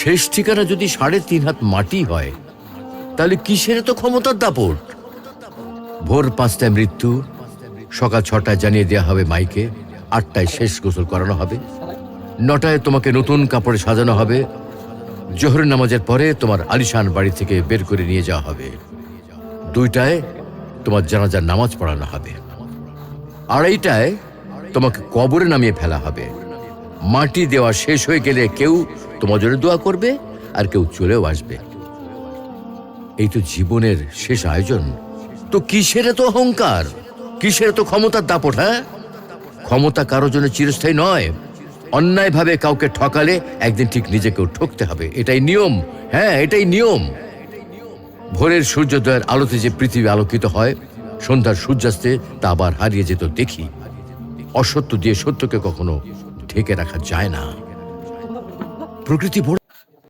শেষ ঠিকানা যদি 3.5 হাত মাটি হয়, তাহলে কিসের তো ক্ষমতার দাপট? ভোর 5টায় মৃত্যু, সকাল 6টায় জানিয়ে দেওয়া হবে মাইকে, 8টায় শেষ গোসল করানো হবে, 9টায় তোমাকে নতুন কাপড়ে সাজানো হবে, জোহরের নামাজের পরে তোমার আলিশান বাড়ি থেকে বের করে নিয়ে যাওয়া হবে, 2টায় তোমার জানাজার নামাজ পড়ানো হবে, 2:30টায় তোমাকে কবরে নামিয়ে ফেলা হবে। মাটি দেওয়া শেষ হয়ে গেলে কেউ তোমার জন্য দোয়া করবে, আর কেউ চলেও আসবে। এই তো জীবনের শেষ আয়োজন। তো কিসের তো অহংকার, কিসের তো ক্ষমতার দাপট? হ্যাঁ, ক্ষমতা কারোর জন্য চিরস্থায়ী নয়। অন্যায়ভাবে কাউকে ঠকালে একদিন ঠিক নিজেকেও ঠকতে হবে, এটাই নিয়ম। হ্যাঁ, এটাই নিয়ম। ভোরের সূর্যোদয়ের আলোতে যে পৃথিবী আলোকিত হয়, সন্ধ্যার সূর্যাস্তে তা আবার হারিয়ে যেত দেখি। অসত্য দিয়ে সত্যকে কখনো ঢেকে রাখা যায় না। প্রকৃতি